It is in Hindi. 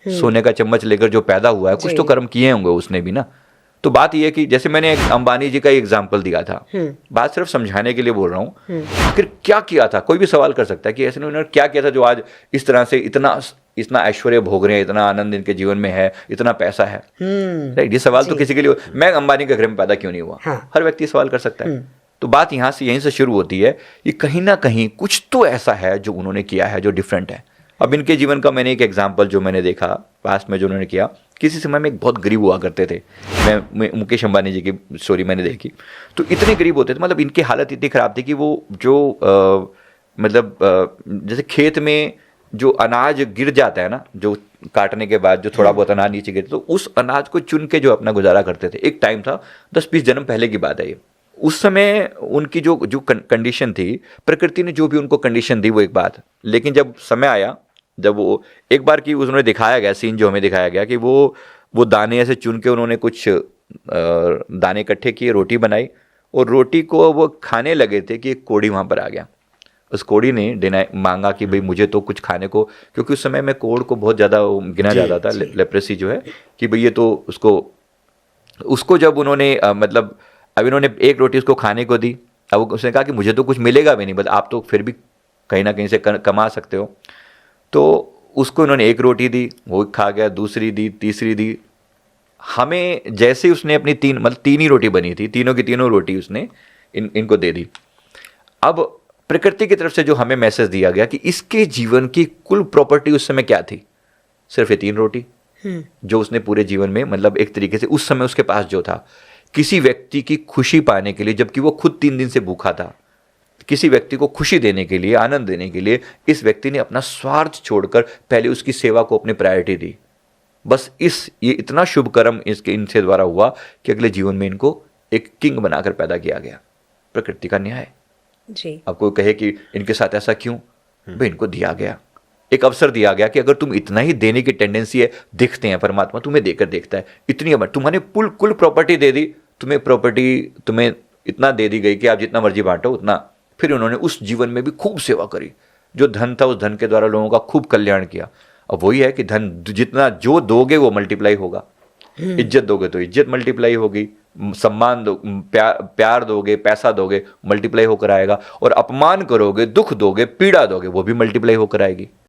सोने का चम्मच लेकर जो पैदा हुआ है, कुछ तो कर्म किए होंगे उसने भी ना। तो बात यह है कि जैसे मैंने अंबानी जी का एग्जाम्पल दिया था, बात सिर्फ समझाने के लिए बोल रहा हूँ, आखिर क्या किया था। कोई भी सवाल कर सकता है कि ऐसे उन्होंने क्या किया था जो आज इस तरह से इतना ऐश्वर्य भोग रहे हैं, इतना आनंद इनके जीवन में है, इतना पैसा है। राइट, ये सवाल तो किसी के लिए, मैं अंबानी के घर में पैदा क्यों नहीं हुआ, हर व्यक्ति सवाल कर सकता है। तो बात यहीं से शुरू होती है कि कहीं ना कहीं कुछ तो ऐसा है जो उन्होंने किया है जो डिफरेंट है। अब इनके जीवन का मैंने एक एग्जाम्पल जो मैंने देखा पास्ट में जो उन्होंने किया, किसी समय में एक बहुत गरीब हुआ करते थे। मैं मुकेश अंबानी जी की स्टोरी मैंने देखी, तो इतने गरीब होते थे, मतलब इनकी हालत इतनी खराब थी कि वो जो जैसे खेत में जो अनाज गिर जाता है ना, जो काटने के बाद जो थोड़ा बहुत अनाज नीचे गिरता, तो उस अनाज को चुन के जो अपना गुजारा करते थे। एक टाइम था, 10-20 जन्म पहले की बात है ये। उस समय उनकी जो कंडीशन थी, प्रकृति ने जो भी उनको कंडीशन दी वो एक बात, लेकिन जब समय आया, जब वो एक बार की उन्होंने दिखाया गया सीन, जो हमें दिखाया गया कि वो दाने ऐसे चुन के उन्होंने कुछ दाने इकट्ठे किए, रोटी बनाई, और रोटी को वो खाने लगे थे कि एक कोड़ी वहाँ पर आ गया। उस कोड़ी ने मांगा कि भाई मुझे तो कुछ खाने को, क्योंकि उस समय में कोड़ को बहुत ज़्यादा गिना जाता था, लेप्रेसी जो है, कि भाई ये तो उसको जब उन्होंने मतलब अब इन्होंने एक रोटी उसको खाने को दी। अब उसने कहा कि मुझे तो कुछ मिलेगा भी नहीं, बस आप तो फिर भी कहीं ना कहीं से कमा सकते हो। तो उसको इन्होंने एक रोटी दी, वो खा गया, दूसरी दी, तीसरी दी। हमें जैसे उसने अपनी तीन ही रोटी बनी थी, तीनों की तीनों रोटी उसने इनको दे दी। अब प्रकृति की तरफ से जो हमें मैसेज दिया गया कि इसके जीवन की कुल प्रॉपर्टी उस समय क्या थी, सिर्फ ये 3 रोटी जो उसने पूरे जीवन में, मतलब एक तरीके से उस समय उसके पास जो था, किसी व्यक्ति की खुशी पाने के लिए, जबकि वो खुद 3 दिन से भूखा था, किसी व्यक्ति को खुशी देने के लिए, आनंद देने के लिए, इस व्यक्ति ने अपना स्वार्थ छोड़कर पहले उसकी सेवा को अपनी प्रायोरिटी दी। बस ये इतना शुभ कर्म इनसे द्वारा हुआ कि अगले जीवन में इनको एक किंग बनाकर पैदा किया गया। प्रकृति का न्याय जी। अब कोई कहे कि इनके साथ ऐसा क्यों, भाई इनको दिया गया, एक अवसर दिया गया कि अगर तुम इतना ही देने की टेंडेंसी है, दिखते हैं परमात्मा तुम्हें देकर देखता है, इतनी तुम्हारे कुल प्रॉपर्टी दे दी, तुम्हें इतना दे दी गई कि आप जितना मर्जी बांटो उतना। फिर उन्होंने उस जीवन में भी खूब सेवा करी, जो धन था उस धन के द्वारा लोगों का खूब कल्याण किया। अब वही है कि धन जितना जो दोगे वो मल्टीप्लाई होगा, इज्जत दोगे तो इज्जत मल्टीप्लाई होगी, सम्मान दो, प्यार दोगे, पैसा दोगे, मल्टीप्लाई होकर आएगा, और अपमान करोगे, दुख दोगे, पीड़ा दोगे, वो भी मल्टीप्लाई होकर आएगी।